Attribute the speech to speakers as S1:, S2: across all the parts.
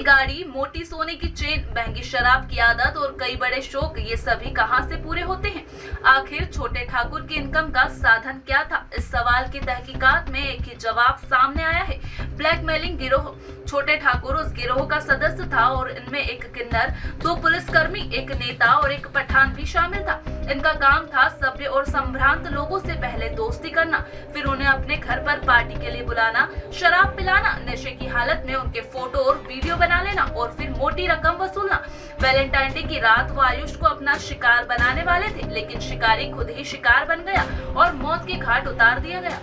S1: गाड़ी, मोटी सोने की चेन, महंगी शराब की आदत और कई बड़े शौक, ये सभी कहां से पूरे होते हैं? आखिर छोटे ठाकुर की इनकम का साधन क्या था? इस सवाल की तहकीकात में एक ही जवाब सामने आया है, ब्लैकमेलिंग गिरोह। छोटे ठाकुर उस गिरोह का सदस्य था और इनमें एक किन्नर, 2 पुलिसकर्मी, एक नेता और एक पठान भी शामिल था। इनका काम था सभ्य और संभ्रांत लोगों से पहले दोस्ती करना, फिर उन्हें अपने घर पर पार्टी के लिए बुलाना, शराब पिलाना, नशे की हालत में उनके फोटो और वीडियो बना लेना और फिर मोटी रकम वसूलना। वैलेंटाइन डे की रात वो आयुष को अपना शिकार बनाने वाले थे, लेकिन शिकारी खुद ही शिकार बन गया और मौत के घाट उतार दिया गया।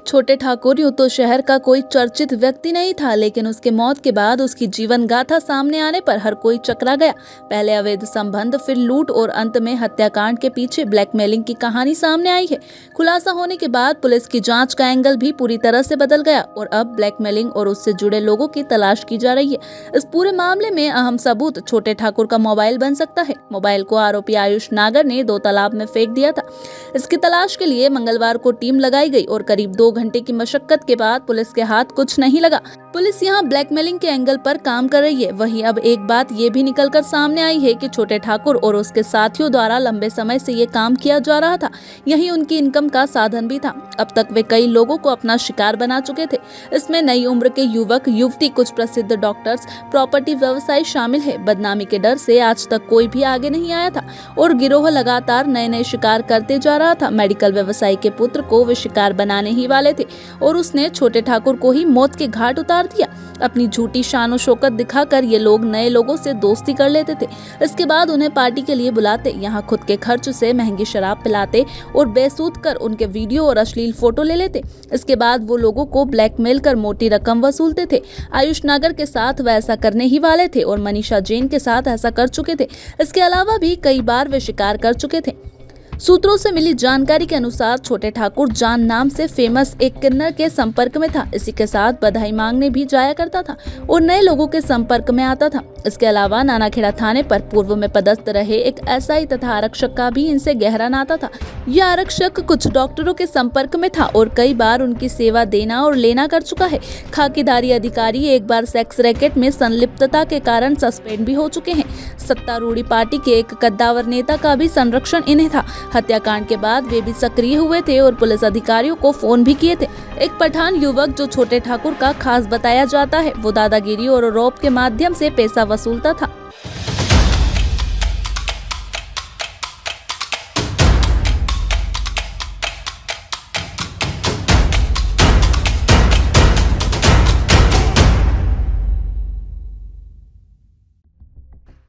S2: छोटे ठाकुर यूं तो शहर का कोई चर्चित व्यक्ति नहीं था, लेकिन उसके मौत के बाद उसकी जीवन गाथा सामने आने पर हर कोई चकरा गया। पहले अवैध संबंध, फिर लूट और अंत में हत्याकांड के पीछे ब्लैकमेलिंग की कहानी सामने आई है। खुलासा होने के बाद पुलिस की जांच का एंगल भी पूरी तरह से बदल गया और अब ब्लैकमेलिंग और उससे जुड़े लोगों की तलाश की जा रही है। इस पूरे मामले में अहम सबूत छोटे ठाकुर का मोबाइल बन सकता है। मोबाइल को आरोपी आयुष नागर ने 2 तालाब में फेंक दिया था। इसकी तलाश के लिए मंगलवार को टीम लगाई गई और करीब 2 घंटे की मशक्कत के बाद पुलिस के हाथ कुछ नहीं लगा। पुलिस यहाँ ब्लैकमेलिंग के एंगल पर काम कर रही है। वहीं अब एक बात ये भी निकलकर सामने आई है कि छोटे ठाकुर और उसके साथियों द्वारा लंबे समय से ये काम किया जा रहा था। यही उनकी इनकम का साधन भी था। अब तक वे कई लोगों को अपना शिकार बना चुके थे। इसमें नई उम्र के युवक, युवती, कुछ प्रसिद्ध डॉक्टर्स, प्रॉपर्टी व्यवसायी शामिल है। बदनामी के डर से आज तक कोई भी आगे नहीं आया था और गिरोह लगातार नए नए शिकार करते जा रहा था। मेडिकल व्यवसायी के पुत्र को वे शिकार बनाने ही वाले थे और उसने छोटे ठाकुर को ही मौत के घाट उतार दिया। अपनी झूठी शान और शौकत दिखाकर ये लोग नए लोगों से दोस्ती कर लेते थे। इसके बाद उन्हें पार्टी के लिए बुलाते, यहाँ खुद के खर्च से महंगी शराब पिलाते और बेसूद कर उनके वीडियो और अश्लील फोटो ले लेते। इसके बाद वो लोगों को ब्लैकमेल कर मोटी रकम वसूलते थे। आयुष नागर के साथ वह ऐसा करने ही वाले थे और मनीषा जैन के साथ ऐसा कर चुके थे। इसके अलावा भी कई बार वे शिकार कर चुके थे। सूत्रों से मिली जानकारी के अनुसार छोटे ठाकुर जान नाम से फेमस एक किन्नर के संपर्क में था। इसी के साथ बधाई मांगने भी जाया करता था और नए लोगों के संपर्क में आता था। इसके अलावा नानाखेड़ा थाने पर पूर्व में पदस्थ रहे एक एसआई तथा आरक्षक का भी इनसे गहरा नाता था। यह आरक्षक कुछ डॉक्टरों के संपर्क में था और कई बार उनकी सेवा देना और लेना कर चुका है। खाकीधारी अधिकारी एक बार सेक्स रैकेट में संलिप्तता के कारण सस्पेंड भी हो चुके हैं। सत्तारूढ़ी पार्टी के एक कद्दावर नेता का भी संरक्षण इन्हें था। हत्याकांड के बाद वे भी सक्रिय हुए थे और पुलिस अधिकारियों को फोन भी किए थे। एक पठान युवक जो छोटे ठाकुर का खास बताया जाता है, वो दादागिरी और रौब के माध्यम से पैसा वसूलता था।